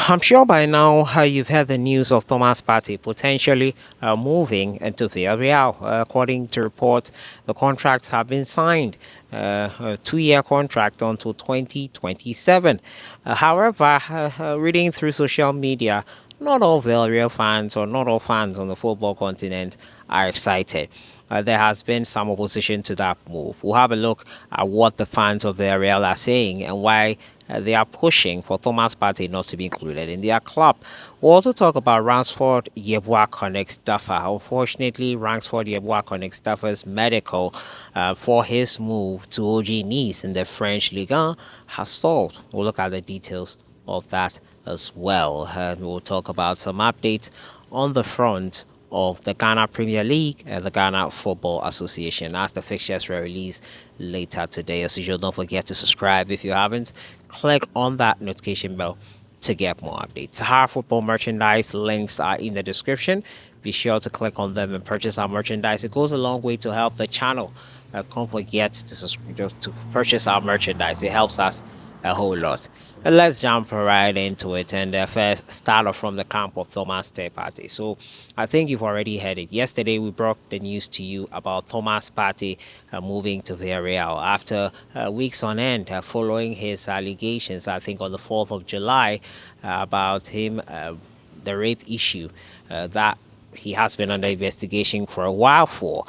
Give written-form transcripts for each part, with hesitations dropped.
I'm sure by now you've heard the news of Thomas Partey potentially moving into Villareal. According to reports, the contracts have been signed, a 2-year contract until 2027. However, reading through social media, not all Villarreal fans or not all fans on the football continent are excited. There has been some opposition to that move. We'll have a look at what the fans of Villarreal are saying and why they are pushing for Thomas Partey not to be included in their club. We'll also talk about Ransford Yeboah connects Duffer. Unfortunately, Ransford Yeboah connects Duffer's medical for his move to OG Nice in the French Ligue 1 has stalled. We'll look at the details of that as well. We'll talk about some updates on the front of the Ghana Premier League and the Ghana Football Association as the fixtures were released later today. As usual, don't forget to subscribe if you haven't. Click on that notification bell to get more updates. Sahara Football merchandise links are in the description. Be sure to click on them and purchase our merchandise. It goes a long way to help the channel. Don't forget to subscribe to purchase our merchandise. It helps us a whole lot. Let's jump right into it and first start off from the camp of Thomas Partey. So I think you've already heard it. Yesterday we broke the news to you about Thomas Partey moving to Villareal after weeks on end following his allegations, I think on the 4th of July, about him, the rape issue that he has been under investigation for a while for.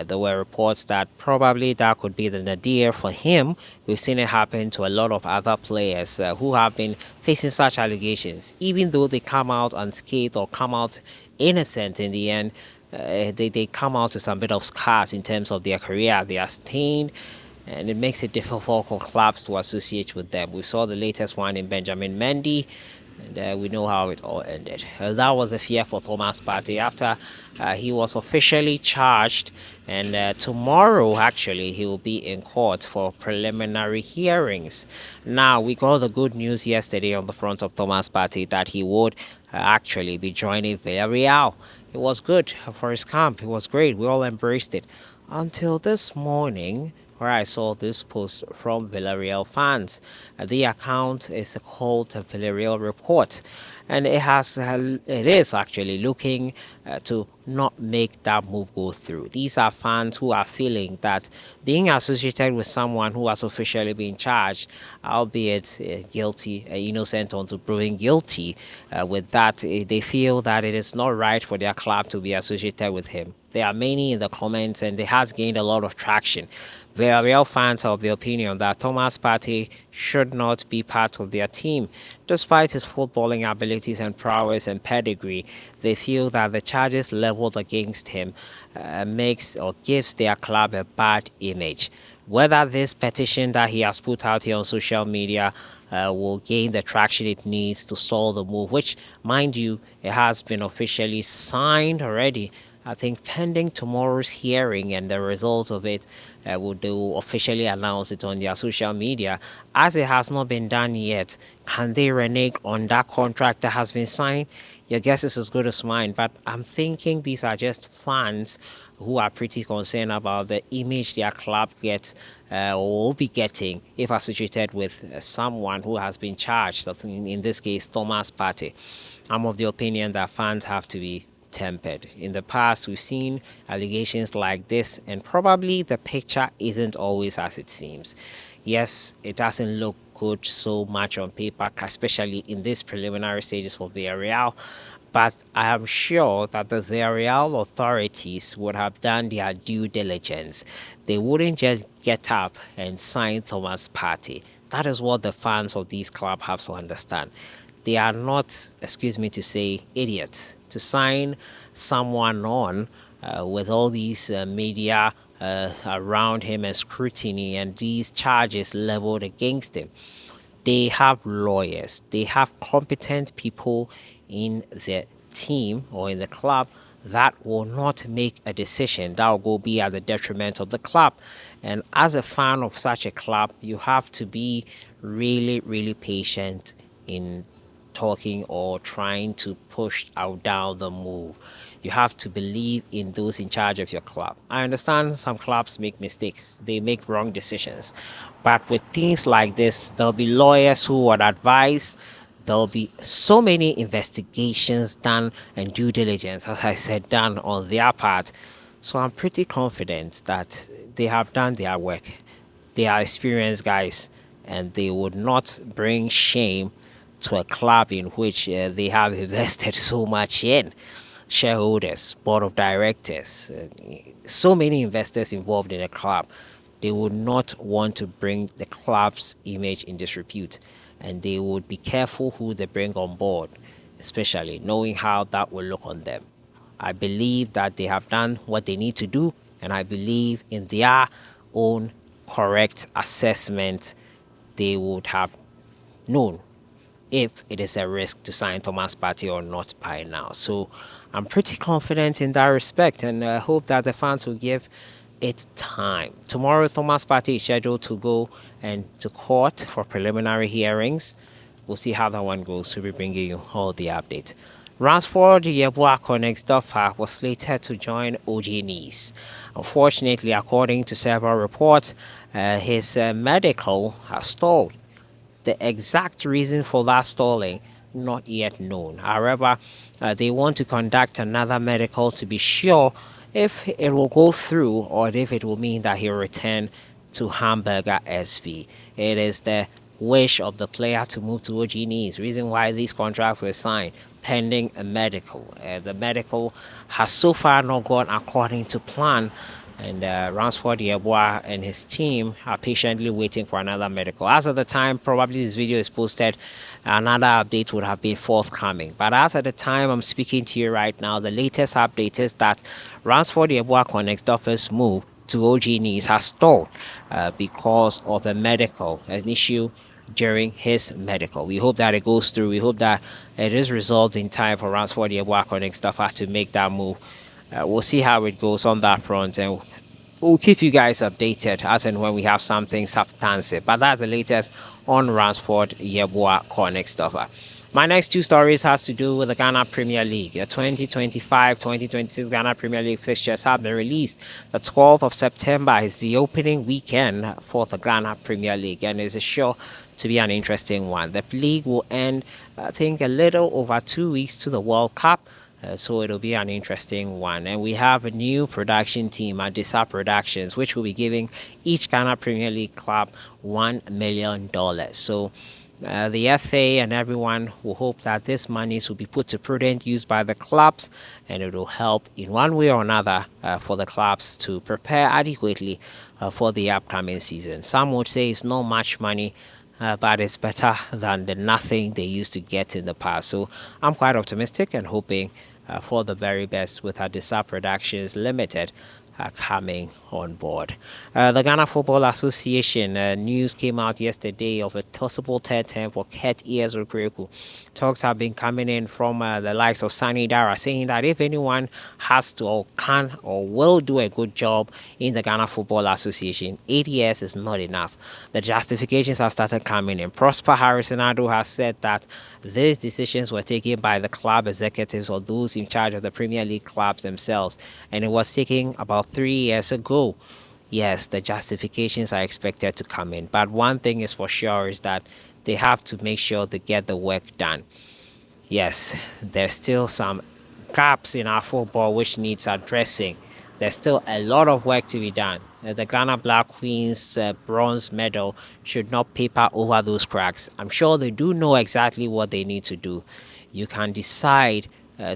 There were reports that probably that could be the nadir for him. We've seen it happen to a lot of other players who have been facing such allegations. Even though they come out unscathed or come out innocent in the end, they come out with some bit of scars in terms of their career. They are stained and it makes it difficult for clubs to associate with them. We saw the latest one in Benjamin Mendy, and we know how it all ended. That was a fear for Thomas Partey after he was officially charged, and tomorrow actually he will be in court for preliminary hearings. Now we got the good news yesterday on the front of Thomas Partey that he would actually be joining Villareal. It was good for his camp. It was great. We all embraced it until this morning where I saw this post from Villareal fans. The account is called Villareal Report, and it is actually looking to not make that move go through. These are fans who are feeling that being associated with someone who has officially been charged, albeit guilty, innocent until proven guilty, with that they feel that it is not right for their club to be associated with him. There are many in the comments, and it has gained a lot of traction. Real fans are of the opinion that Thomas Partey should not be part of their team. Despite his footballing abilities and prowess and pedigree, they feel that the charges leveled against him makes or gives their club a bad image. Whether this petition that he has put out here on social media will gain the traction it needs to stall the move, which, mind you, it has been officially signed already. I think pending tomorrow's hearing and the results of it, would they will officially announce it on their social media. As it has not been done yet, can they renege on that contract that has been signed? Your guess is as good as mine, but I'm thinking these are just fans who are pretty concerned about the image their club gets or will be getting if associated with someone who has been charged, in this case, Thomas Partey. I'm of the opinion that fans have to be tempered. In the past, we've seen allegations like this, and probably the picture isn't always as it seems. Yes, it doesn't look good so much on paper, especially in these preliminary stages for Villarreal, but I am sure that the Villarreal authorities would have done their due diligence. They wouldn't just get up and sign Thomas Partey. That is what the fans of these clubs have to understand. They are not, excuse me to say, idiots to sign someone on with all these media around him and scrutiny and these charges leveled against him. They have lawyers, they have competent people in the team or in the club that will not make a decision that will go be at the detriment of the club. And as a fan of such a club, you have to be really, really patient in talking or trying to push out down the move. You have to believe in those in charge of your club. I understand some clubs make mistakes, they make wrong decisions. But with things like this, there'll be lawyers who would advise there'll be so many investigations done and due diligence, as I said, done on their part. So I'm pretty confident that they have done their work. They are experienced guys, and they would not bring shame to a club in which they have invested so much in. Shareholders, board of directors, so many investors involved in a club. They would not want to bring the club's image in disrepute, and they would be careful who they bring on board, especially knowing how that will look on them. I believe that they have done what they need to do, and I believe in their own correct assessment, they would have known if it is a risk to sign Thomas Partey or not by now. So I'm pretty confident in that respect, and I hope that the fans will give it time. Tomorrow, Thomas Partey is scheduled to go and to court for preliminary hearings. We'll see how that one goes. We'll be bringing you all the updates. Ransford Yeboah Connects was slated to join OG Nice. Unfortunately, according to several reports, his medical has stalled. The exact reason for that stalling not yet known. However, they want to conduct another medical to be sure if it will go through or if it will mean that he'll return to Hamburger SV. It is the wish of the player to move to OG Nice. Reason why these contracts were signed pending a medical. The medical has so far not gone according to plan, and Ransford Yeboah and his team are patiently waiting for another medical. As of the time, probably this video is posted, another update would have been forthcoming. But as of the time I'm speaking to you right now, the latest update is that Ransford Yeboah Connects move to OG Nice has stalled because of a medical, an issue during his medical. We hope that it goes through. We hope that it is resolved in time for Ransford Yeboah Connects to make that move. We'll see how it goes on that front, and we'll keep you guys updated as and when we have something substantive. But that's the latest on Ransford Yeboah Connect stuffer. My next two stories has to do with the Ghana Premier League. The 2025-2026 Ghana Premier League fixtures have been released. The 12th of September is the opening weekend for the Ghana Premier League, and it's sure to be an interesting one. The league will end, I think, a little over 2 weeks to the World Cup. So it'll be an interesting one. And we have a new production team at Disa Productions, which will be giving each Ghana Premier League club $1 million. So the FA and everyone will hope that this money will be put to prudent use by the clubs, and it will help in one way or another for the clubs to prepare adequately for the upcoming season. Some would say it's not much money, but it's better than the nothing they used to get in the past. So I'm quite optimistic and hoping for the very best with Adisa Productions Limited coming on board. The Ghana Football Association news came out yesterday of a possible third term for Ket Ears Rekreku. Talks have been coming in from the likes of Sani Dara, saying that if anyone has to or can or will do a good job in the Ghana Football Association, 8 years is not enough. The justifications have started coming in. Prosper Harrison Ado has said that these decisions were taken by the club executives or those in charge of the Premier League clubs themselves, and it was taken about 3 years ago. Yes, the justifications are expected to come in, but one thing is for sure is that they have to make sure they get the work done. Yes, there's still some gaps in our football which needs addressing. There's still a lot of work to be done. The Ghana Black Queens bronze medal should not paper over those cracks. I'm sure they do know exactly what they need to do. You can decide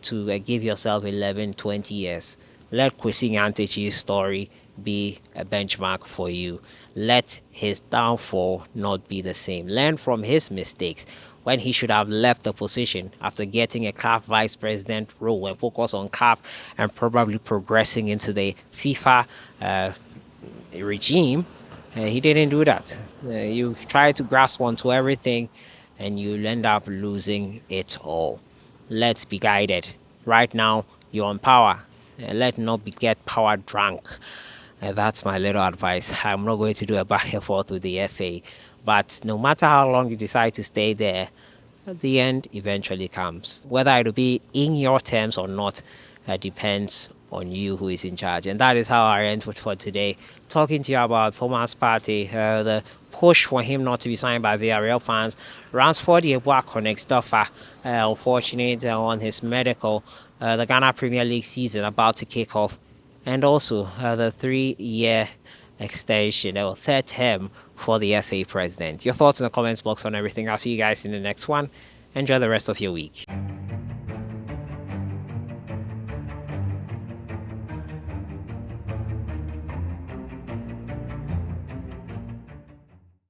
to give yourself 11, 20 years. Let Kwesi Nyantechi's story be a benchmark for you. Let his downfall not be the same. Learn from his mistakes when he should have left the position after getting a CAF vice president role and focus on CAF and probably progressing into the FIFA regime. He didn't do that. You try to grasp onto everything and you'll end up losing it all. Let's be guided. Right now, you're on power. Let not be get power drunk. That's my little advice. I'm not going to do a back and forth with the FA, but no matter how long you decide to stay there, the end eventually comes. Whether it'll be in your terms or not depends on you who is in charge. And that is how I end for today. Talking to you about Thomas Partey, the push for him not to be signed by Villareal fans. Ransford Yeboah connects Duffer, unfortunate on his medical. The Ghana Premier League season about to kick off, and also the 3-year extension or third term for the FA president. Your thoughts in the comments box on everything. I'll see you guys in the next one. Enjoy the rest of your week.